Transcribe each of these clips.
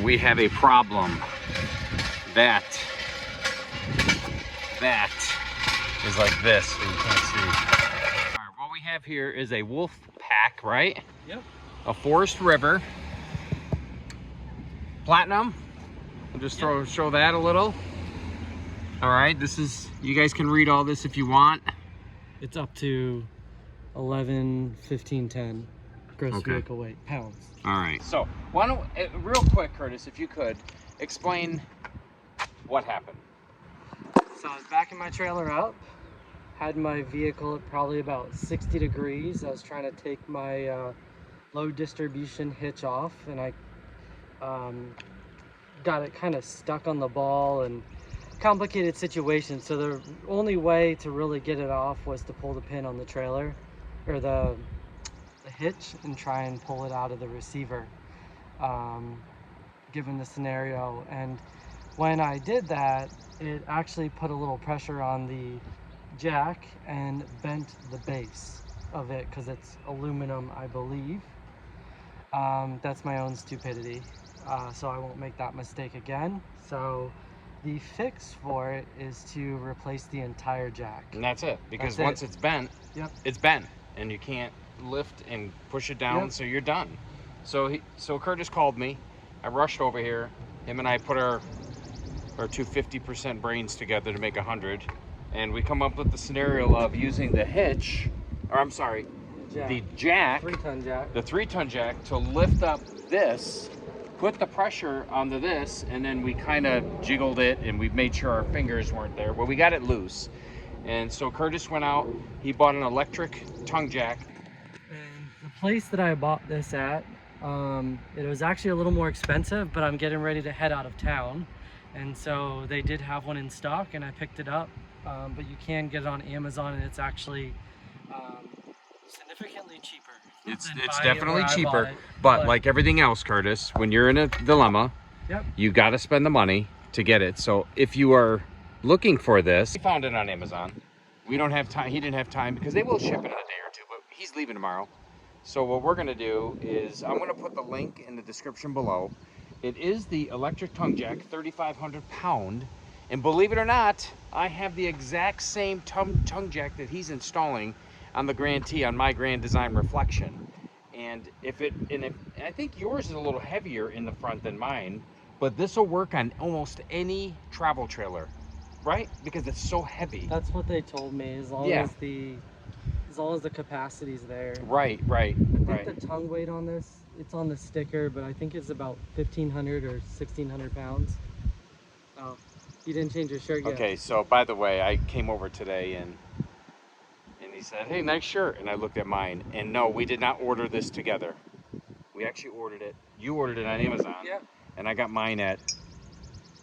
we have a problem. That is like this, so you can't see. All right, what we have here is a wolf pack, right? Yep. A Forest River. Platinum. I'll just show that a little. All right, this is, you guys can read all this if you want. It's up to 11, 15, 10 gross vehicle weight pounds. All right. So why don't, real quick, Curtis, if you could explain what happened. So I was backing my trailer up, had my vehicle at probably about 60 degrees. I was trying to take my low distribution hitch off, and I got it kind of stuck on the ball, and complicated situation. So the only way to really get it off was to pull the pin on the trailer, or the hitch, and try and pull it out of the receiver, given the scenario. And when I did that, it actually put a little pressure on the jack and bent the base of it, because it's aluminum, I believe. That's my own stupidity, so I won't make that mistake again. So the fix for it is to replace the entire jack. And that's it, because once it's bent, it's bent, and you can't lift and push it down, so you're done. So Curtis called me. I rushed over here. Him and I put our two 50% brains together to make 100, and we come up with the scenario of using the hitch, or I'm sorry, the jack, 3-ton jack, the 3-ton jack, to lift up this, put the pressure onto this, and then we kind of jiggled it, and we made sure our fingers weren't there. Well, we got it loose, and so Curtis went out. He bought an electric tongue jack. And the place that I bought this at, it was actually a little more expensive, but I'm getting ready to head out of town, and so they did have one in stock, and I picked it up. But you can get it on Amazon, and it's actually significantly cheaper. It's definitely cheaper, but like everything else, Curtis, when you're in a dilemma, you got to spend the money to get it. So if you are looking for this, he found it on Amazon. We don't have time. He didn't have time, because they will ship it in a day or two, but he's leaving tomorrow. So what we're going to do is I'm going to put the link in the description below. It is the electric tongue jack, 3,500 pound. And believe it or not, I have the exact same tongue jack that he's installing on the Grand T, on my Grand Design Reflection. And I think yours is a little heavier in the front than mine, but this will work on almost any travel trailer, right? Because it's so heavy. That's what they told me, as long as the capacity's there. Right. I think the tongue weight on this, it's on the sticker, but I think it's about 1,500 or 1,600 pounds. Oh, you didn't change your shirt yet. Okay, so by the way, I came over today and he said, "Hey, nice shirt." And I looked at mine, and no, we did not order this together. We actually ordered it. You ordered it on Amazon. Yeah. And I got mine at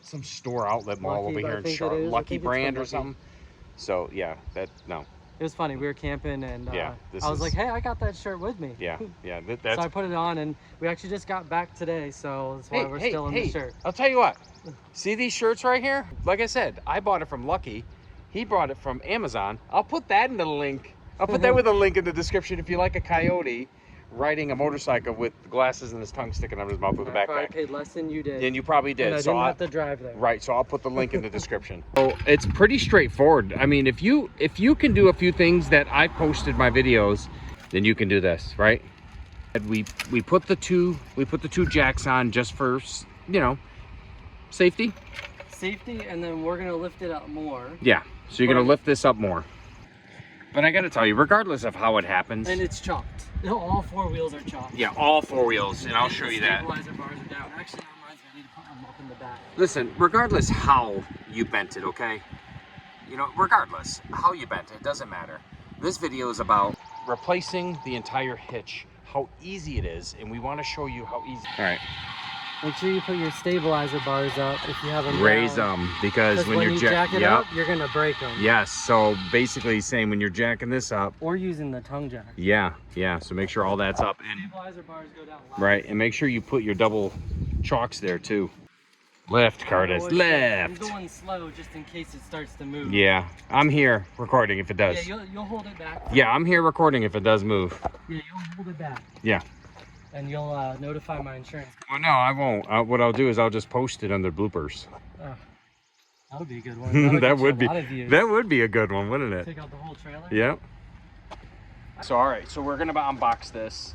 some store outlet mall over here in Charlotte, Lucky Brand or something. So yeah, no. It was funny. We were camping, and I was like, "Hey, I got that shirt with me." Yeah. So I put it on, and we actually just got back today, so that's why we're still in the shirt. I'll tell you what. See these shirts right here? Like I said, I bought it from Lucky. He brought it from Amazon. I'll put that in the link. I'll put that with a link in the description if you like a coyote riding a motorcycle with glasses and his tongue sticking out of his mouth with a backpack. I paid less than you did. And you probably did. And I didn't have to drive there. Right, so I'll put the link in the description. So it's pretty straightforward. I mean, if you can do a few things that I posted my videos, then you can do this, right? And we put the two jacks on just for, safety. Safety, and then we're gonna lift it up more. Yeah, so you're gonna lift this up more. But I gotta tell you, regardless of how it happens. And it's chopped. No, all 4 wheels are chopped. Yeah, all 4 wheels, and I'll show you that. Stabilizer bars are down. Actually, on mine, I need to put them up in the back. Listen, regardless how you bent it, okay? Regardless how you bent it, it doesn't matter. This video is about replacing the entire hitch, how easy it is, and we want to show you how easy. All right. Make sure you put your stabilizer bars up if you have them raise them, because when you're jacking it up, you're gonna break them. Yes, so basically saying when you're jacking this up, or using the tongue jack. Yeah, so make sure all that's up. And stabilizer bars go down loud. Right, and make sure you put your double chocks there too. Lift, Curtis, lift. I'm going slow just in case it starts to move. Yeah, I'm here recording if it does. Yeah, you'll hold it back. Yeah, I'm here recording if it does move. Yeah, you'll hold it back. Yeah. And you'll notify my insurance. Well, no, I won't. What I'll do is I'll just post it under bloopers. Oh, that would be a good one. That would be. A lot of views. That would be a good one, wouldn't it? Take out the whole trailer. Yep. So all right, so we're gonna unbox this.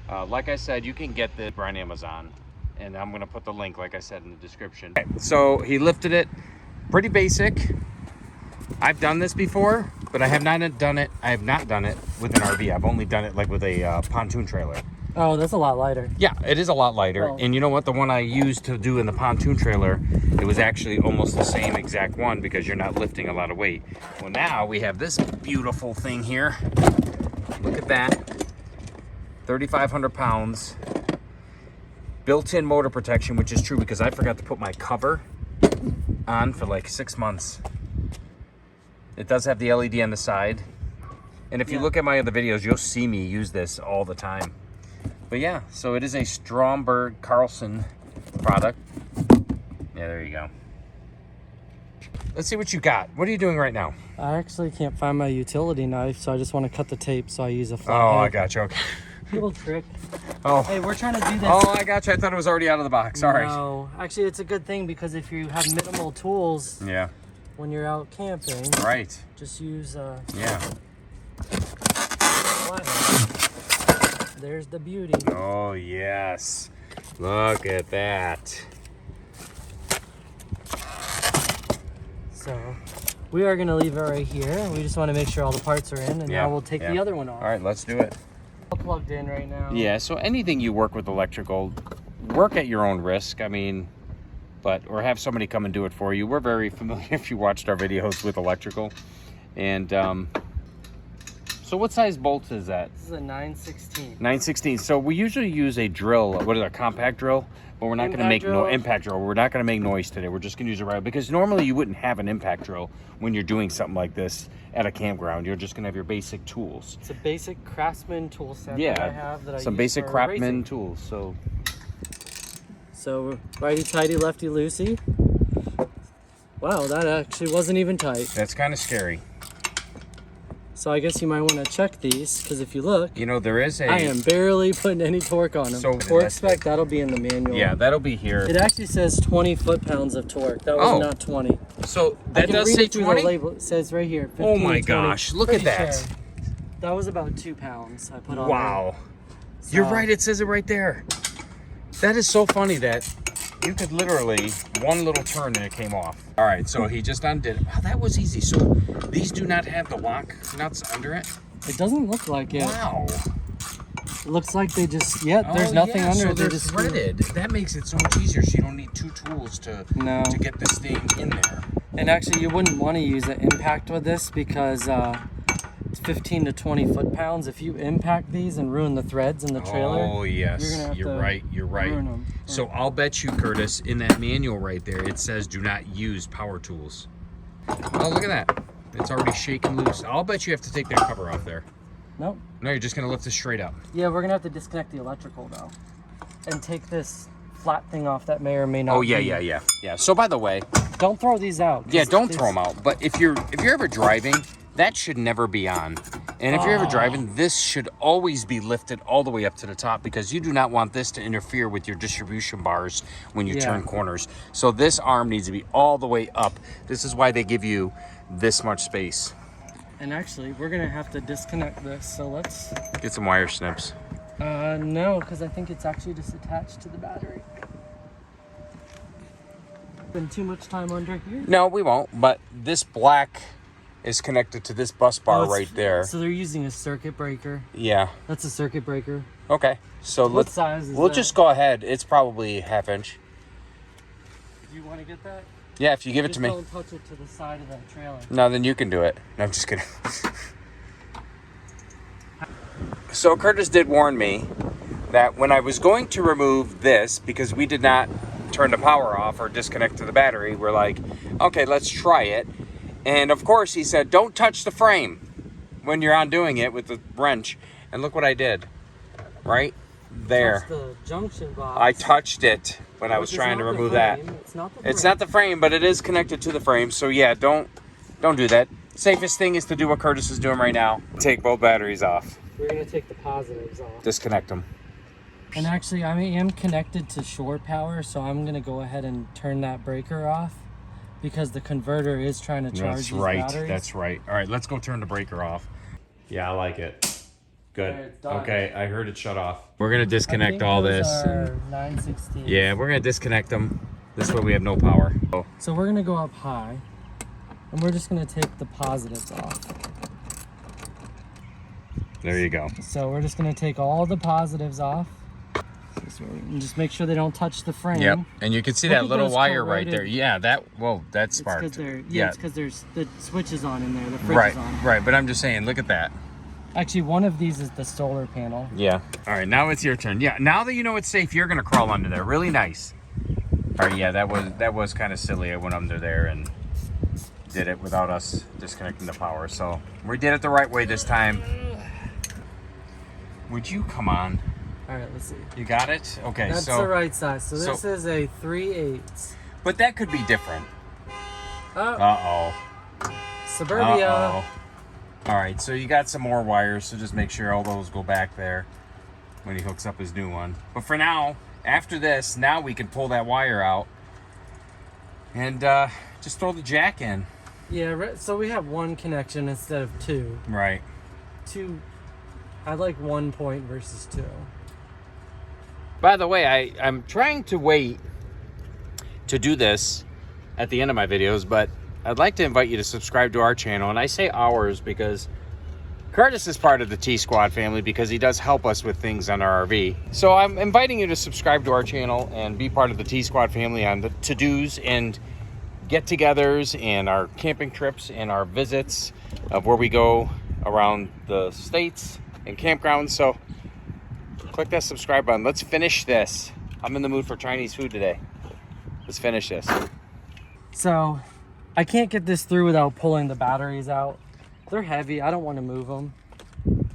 Like I said, you can get this on Amazon, and I'm gonna put the link, like I said, in the description. Okay, so he lifted it. Pretty basic. I've done this before, but I have not done it. I have not done it with an RV. I've only done it like with a pontoon trailer. Oh, that's a lot lighter. Yeah, it is a lot lighter. Well, and you know what? The one I used to do in the pontoon trailer, it was actually almost the same exact one because you're not lifting a lot of weight. Well, now we have this beautiful thing here. Look at that. 3,500 pounds. Built-in motor protection, which is true because I forgot to put my cover on for like 6 months. It does have the LED on the side. And if you look at my other videos, you'll see me use this all the time. But yeah, so it is a Stromberg Carlson product. Yeah, there you go. Let's see what you got. What are you doing right now? I actually can't find my utility knife, so I just want to cut the tape, so I use a flat Oh, head. I got you. Okay. Little trick. Oh. Hey, we're trying to do this. Oh, I got you. I thought it was already out of the box. Sorry. No, actually, it's a good thing because if you have minimal tools Yeah. when you're out camping, Right. just use Yeah. flat head. There's the beauty. Oh, yes. Look at that. So we are going to leave it right here. We just want to make sure all the parts are in, and now we'll take the other one off. All right, let's do it. All plugged in right now. Yeah, so anything you work with electrical, work at your own risk. I mean, or have somebody come and do it for you. We're very familiar if you watched our videos with electrical. And so what size bolt is that? This is a 9/16. 9/16. So we usually use a drill, what is it, a compact drill? But we're not going to make no impact drill. We're not going to make noise today. We're just going to use a right, because normally you wouldn't have an impact drill when you're doing something like this at a campground. You're just going to have your basic tools. It's a basic Craftsman tool set Yeah, that I have that I some use basic for Craftsman racing. tools. So righty tighty, lefty loosey. Wow, that actually wasn't even tight. That's kind of scary. So I guess you might want to check these, because if you look, You know, there is a... I am barely putting any torque on them. So Torque spec, that'll be in the manual. Yeah, that'll be here. It actually says 20 foot-pounds of torque. That was not 20. So that does read say it through 20? The label. It says right here. 15 Oh my to 20. gosh, look Pretty at that. sure. That was about 2 pounds I put on Wow. there. You're So- right, it says it right there. That is so funny that you could literally, one little turn and it came off. All right, so he just undid it. Wow, that was easy. So these do not have the lock nuts under it? It doesn't look like it. Wow. It looks like they just, there's nothing under so it. they're just threaded. That makes it so much easier, so you don't need two tools to get this thing in there. And actually, you wouldn't want to use an impact with this because it's 15 to 20 foot-pounds. If you impact these and ruin the threads in the trailer, Oh, yes. you're gonna have to right. You're right. ruin them. So I'll bet you, Curtis, in that manual right there, it says do not use power tools. Oh, look at that. It's already shaking loose. I'll bet you have to take that cover off there. Nope. No, you're just going to lift it straight up. Yeah, we're going to have to disconnect the electrical, though. And take this flat thing off that may or may not Oh, yeah, be. yeah. So, by the way... Don't throw these out. Yeah, don't throw them out. But if you're ever driving, that should never be on. And if you're ever driving, this should always be lifted all the way up to the top, because you do not want this to interfere with your distribution bars when you turn corners. So this arm needs to be all the way up. This is why they give you this much space. And actually, we're going to have to disconnect this, so let's... Get some wire snips. No, because I think it's actually just attached to the battery. Spend too much time under here? No, we won't. But this black is connected to this bus bar right there. So they're using a circuit breaker. Yeah. That's a circuit breaker. Okay. So What size is we'll that? just go ahead. It's probably 1/2 inch. Do you want to get that? Yeah, if you give it to me. Don't touch it to the side of that trailer. No, then you can do it. No, I'm just kidding. So Curtis did warn me that when I was going to remove this, because we did not turn the power off or disconnect to the battery, we're like, okay, let's try it. And of course he said, don't touch the frame when you're undoing it with the wrench. And look what I did. Right there. That's the junction box. I touched it when I was trying to remove that. It's not the frame, but it is connected to the frame. So yeah, don't do that. Safest thing is to do what Curtis is doing right now. Take both batteries off. We're going to take the positives off. Disconnect them. And actually, I am connected to shore power, so I'm gonna go ahead and turn that breaker off because the converter is trying to charge these batteries. That's right. All right, let's go turn the breaker off. Yeah, I like it. Good. Okay, I heard it shut off. We're gonna disconnect all this. And 9/16. Yeah, we're gonna disconnect them. This way we have no power. So we're gonna go up high, and we're just gonna take the positives off. There you go. So we're just gonna take all the positives off. And just make sure they don't touch the frame. Yep, and you can see that little wire right there. Yeah, that's sparked. It's because there's the switch is on in there. The fridge right, is on. Right, but I'm just saying, look at that. Actually, one of these is the solar panel. Yeah. All right, now it's your turn. Yeah, now that you know it's safe, you're gonna crawl under there. Really nice. All right, yeah, that was kind of silly. I went under there and did it without us disconnecting the power. So we did it the right way this time. Would you come on? All right, let's see. You got it? Okay, That's the right size. So this is a 3/8. But that could be different. Uh-oh. Suburbia. Uh-oh. All right, so you got some more wires, so just make sure all those go back there when he hooks up his new one. But for now, after this, now we can pull that wire out and just throw the jack in. Yeah, so we have one connection instead of two. Right. Two. I like 1 point versus 2. By the way, I'm trying to wait to do this at the end of my videos, but I'd like to invite you to subscribe to our channel. And I say ours because Curtis is part of the T Squad family because he does help us with things on our RV. So I'm inviting you to subscribe to our channel and be part of the T Squad family on the to-dos and get-togethers and our camping trips and our visits of where we go around the states and campgrounds. So click that subscribe button. Let's finish this. I'm in the mood for Chinese food today. Let's finish this. So I can't get this through without pulling the batteries out. They're heavy. I don't want to move them.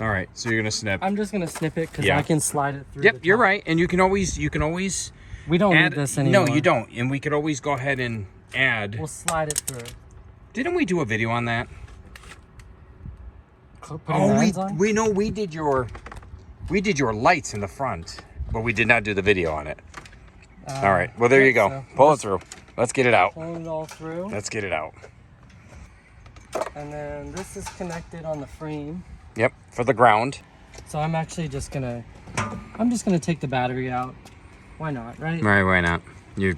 All right, so you're gonna snip. I'm just gonna snip it because I can slide it through. Yep, you're right. And you can always we don't need this anymore. No, you don't. And we could always go ahead and add. We'll slide it through. Didn't we do a video on that? We did your lights in the front, but we did not do the video on it. All right, well there you go. So pull it through. Let's get it out. Pulling it all through. Let's get it out. And then this is connected on the frame. Yep, for the ground. So I'm just gonna take the battery out. Why not, right? Right, why not? You're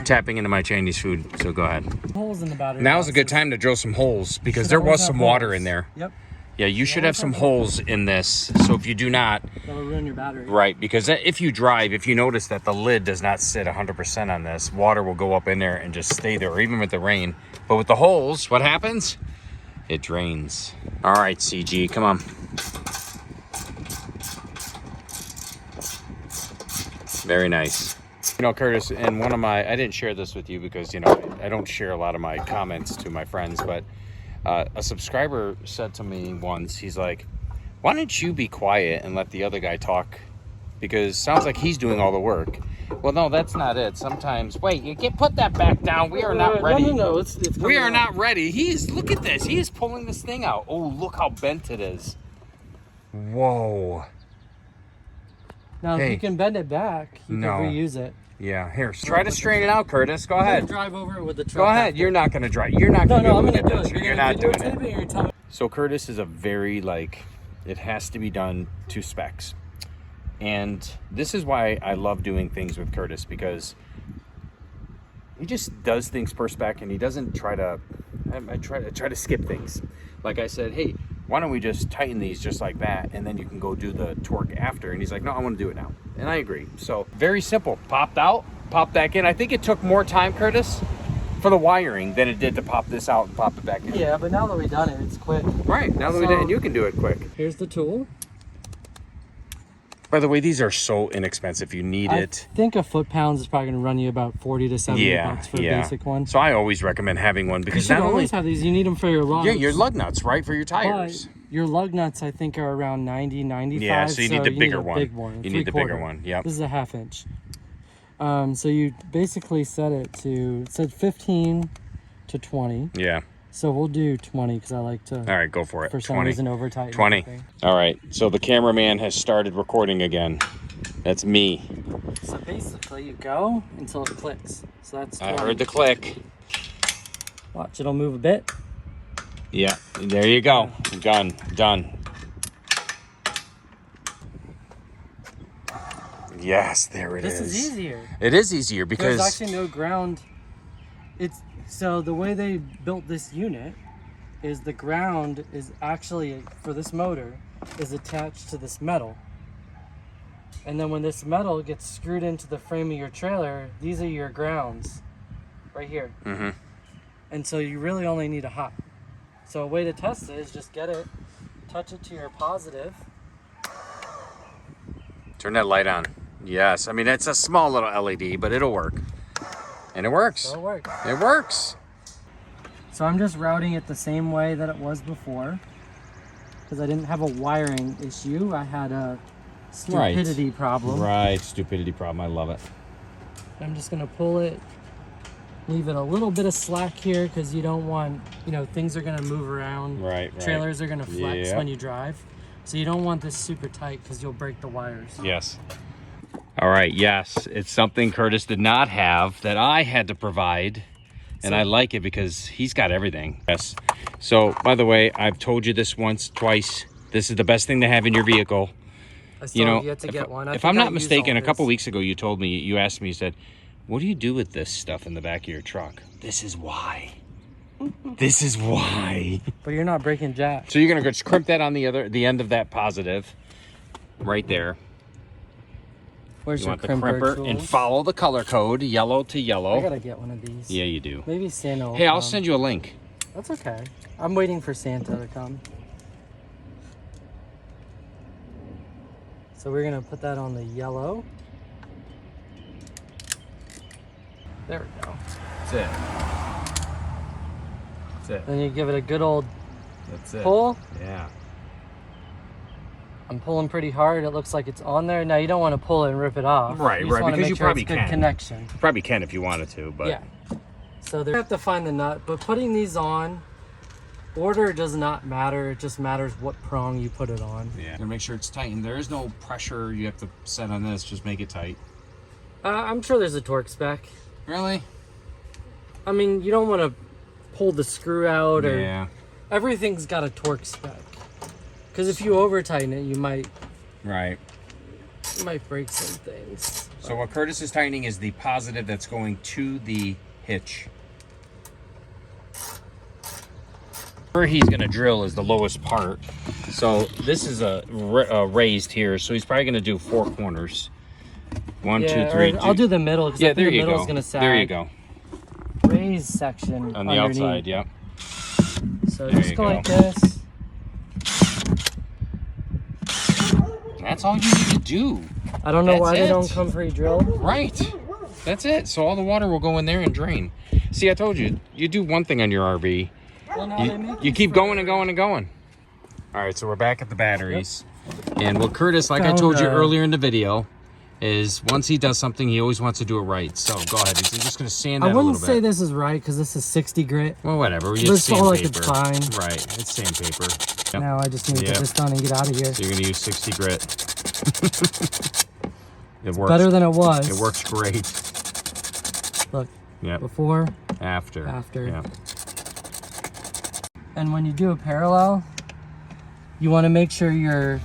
tapping into my Chinese food, so go ahead. Holes in the battery. Now's a good time to drill some holes because there was some water in there. Yep. Yeah, you should have some holes in this. So if you do not, that'll ruin your battery. Right, because if you drive, if you notice that the lid does not sit 100% on this, water will go up in there and just stay there, or even with the rain. But with the holes, what happens? It drains. All right, CG, come on. Very nice. You know, Curtis, and I didn't share this with you because, you know, I don't share a lot of my comments to my friends, but a subscriber said to me once, he's like, why don't you be quiet and let the other guy talk? Because it sounds like he's doing all the work. Well, no, that's not it. Sometimes, wait, you can put that back down. We are not ready. No, it's we are not ready. Look at this. He is pulling this thing out. Oh, look how bent it is. Whoa. Now, if you can bend it back, you can reuse it. Yeah, here, try to straighten it out, Curtis. Go ahead. Drive over it with the truck. Go ahead. You're not going to drive. You're not going to I'm going to do it. You're not doing it. So Curtis is a very, it has to be done to specs. And this is why I love doing things with Curtis, because he just does things per spec and he doesn't try to skip things. Like I said, hey, why don't we just tighten these just like that, and then you can go do the torque after. And he's like, no, I want to do it now. And I agree. So very simple. Popped out, popped back in. I think it took more time, Curtis, for the wiring than it did to pop this out and pop it back in. Yeah, but now that we've done it, it's quick. Right, now that we did it, you can do it quick. Here's the tool. By the way, these are so inexpensive. You need it. I think a foot-pound is probably going to run you about 40 to 70 bucks for a basic one. So I always recommend having one because you always have these. You need them for your lugs. Yeah, your lug nuts, right, for your tires. But your lug nuts, I think, are around 90, 95. Yeah, so you need the bigger one. You need the bigger one. Yep. This is a 1/2 inch. So you basically set it to, it said 15 to 20. Yeah. So we'll do 20 because I like to. All right, go for it. For some 20. reason, over tighten. 20. All right, so the cameraman has started recording again. That's me. So basically, you go until it clicks. So that's 20. I heard the click. Watch, it'll move a bit. Yeah, there you go. Done. Yes, there it is. This is easier. It is easier because there's actually no ground. So the way they built this unit is the ground is actually, for this motor, is attached to this metal. And then when this metal gets screwed into the frame of your trailer, these are your grounds right here. Mm-hmm. And so you really only need a hot. So a way to test it is just get it, touch it to your positive. Turn that light on. Yes, I mean, it's a small little LED, but it'll work. And it works. It'll work. It works. So I'm just routing it the same way that it was before because I didn't have a wiring issue. I had a stupidity problem. Right, stupidity problem. I love it. I'm just going to pull it, leave it a little bit of slack here because you don't want, things are going to move around. Right. Trailers are going to flex when you drive. So you don't want this super tight because you'll break the wires. Yes. All right, yes. It's something Curtis did not have that I had to provide. And I like it because he's got everything. Yes. So, by the way, I've told you this once, twice. This is the best thing to have in your vehicle. I still have yet to get one. If I'm not mistaken, a couple weeks ago, you asked me, you said, what do you do with this stuff in the back of your truck? This is why. This is why. But you're not breaking jack. So you're going to just crimp that on the end of that positive right there. Where's you your want the crimper and follow the color code, yellow to yellow. I gotta get one of these. Yeah, you do. Maybe Santa will Hey, I'll come. send you a link. That's okay. I'm waiting for Santa to come. So we're gonna put that on the yellow. There we go. That's it. That's it. Then you give it a good old That's it. pull. Yeah. I'm pulling pretty hard. It looks like it's on there. Now you don't want to pull it and rip it off. Right, you just want to because make you sure probably it's good can. connection. You probably can if you wanted to, but yeah. So they have to find the nut, but putting these on, order does not matter. It just matters what prong you put it on. yeah. Make sure it's tight. And there is no pressure you have to set on this. Just make it tight. I'm sure there's a torque spec. Really? I mean, you don't want to pull the screw out or Yeah. everything's got a torque spec. Because if you over tighten it, you might Right. break some things. So what Curtis is tightening is the positive that's going to the hitch. Where he's going to drill is the lowest part. So this is a raised here, so he's probably going to do 4 corners. 1, 2, 3. I'll do the middle because yeah, there the you middle's go. going to sag. There you go. Raised section On the underneath. outside, yep. So There just you go go. like this. That's all you need to do. I don't know That's why they it. don't come pre-drilled. Right. That's it. So all the water will go in there and drain. See, I told you, you do one thing on your RV. Well, no, they make You these keep for- going and going and going. All right, so we're back at the batteries. And what Curtis, like I Found told you a- earlier in the video, is once he does something, he always wants to do it right. So go ahead. He's just going to sand that I a wouldn't little say bit. this is right because this is 60 grit. Well, whatever. We This just all like it's sandpaper. fine. Right. It's sandpaper. Yep. Now I just need to Yep. get this done and get out of here. So you're going to use 60 grit. It works. Better than it was. It works great. Look, Yep. before, After. After. Yeah. and when you do a parallel, you want to make sure your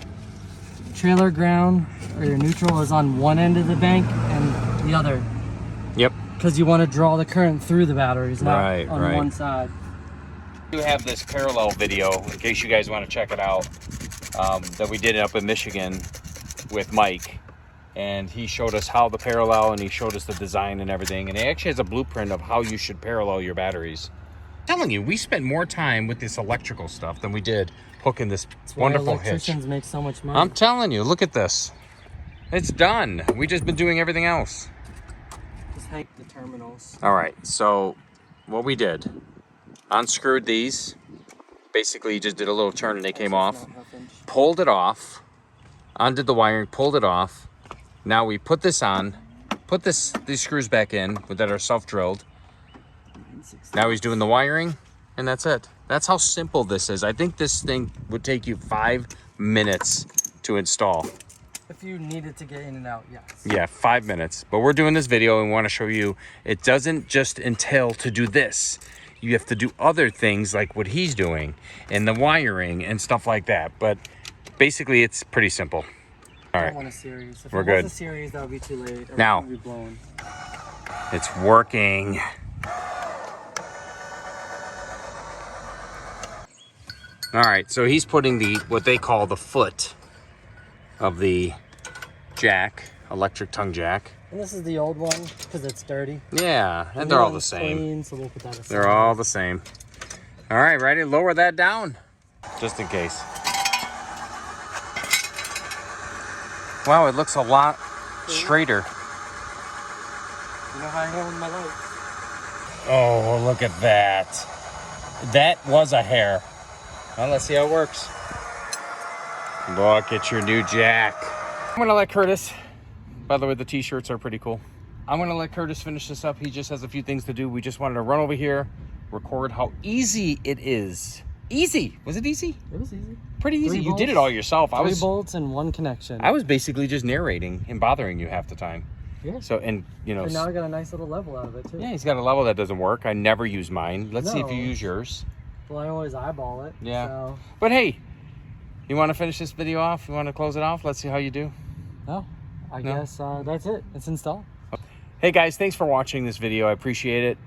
trailer ground or your neutral is on one end of the bank and the other. Yep. Because you want to draw the current through the batteries, not Right, on right. one side. We do have this parallel video in case you guys want to check it out that we did up in Michigan with Mike, and he showed us how the parallel, and he showed us the design and everything, and he actually has a blueprint of how you should parallel your batteries. I'm telling you, we spent more time with this electrical stuff than we did hooking this That's why wonderful hitch. electricians make so much money. I'm telling you, look at this. It's done. We just been doing everything else. Just hang the terminals. All right, so what we did, unscrewed these. Basically, you just did a little turn and they came off. Pulled it off, undid the wiring, pulled it off. Now we put this on, put these screws back in that are self-drilled. Now he's doing the wiring, and that's it. That's how simple this is. I think this thing would take you 5 minutes to install. If you needed to get in and out, yes. Yeah, 5 minutes. But we're doing this video and we want to show you it doesn't just entail to do this. You have to do other things like what he's doing and the wiring and stuff like that. But basically, it's pretty simple. All right. I don't want a series. If We're it good. was a series, that would be too late. Now. Be blown. It's working. All right, so he's putting the what they call the foot of the jack, electric tongue jack. And this is the old one because it's dirty. Yeah, and The they're new all the one's same. clean, so we'll put that aside. They're all the same. All right, ready? Lower that down, just in case. Wow, it looks a lot straighter. You know how I am with my lights. Oh, look at that. That was a hair. Well, let's see how it works. Look at your new jack. I'm gonna let Curtis, by the way, the t-shirts are pretty cool. I'm gonna let Curtis finish this up. He just has a few things to do. We just wanted to run over here, record how easy it is. Easy, was it easy? It was easy. Pretty easy. 3 You bolts, did it all yourself. 3 bolts and 1 connection. I was basically just narrating and bothering you half the time. Yeah. So, and you know. And now I got a nice little level out of it too. Yeah, he's got a level that doesn't work. I never use mine. Let's see if you No. use yours. Well, I always eyeball it. Yeah. So. But hey, you want to finish this video off? You want to close it off? Let's see how you do. No, I No? guess that's it. It's installed. Hey guys, thanks for watching this video. I appreciate it.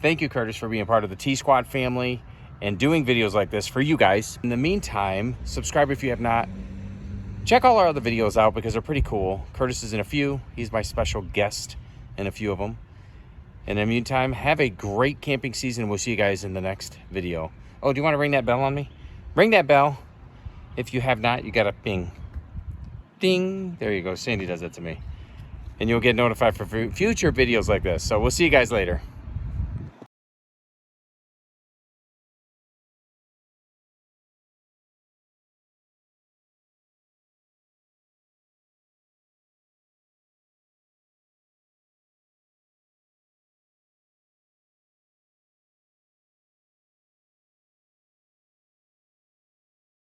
Thank you, Curtis, for being part of the T-Squad family and doing videos like this for you guys. In the meantime, subscribe if you have not. Check all our other videos out because they're pretty cool. Curtis is in a few. He's my special guest in a few of them. In the meantime, have a great camping season. We'll see you guys in the next video. Oh, do you want to ring that bell on me? Ring that bell. If you have not, you got a bing. Ding. There you go. Sandy does that to me. And you'll get notified for future videos like this. So we'll see you guys later.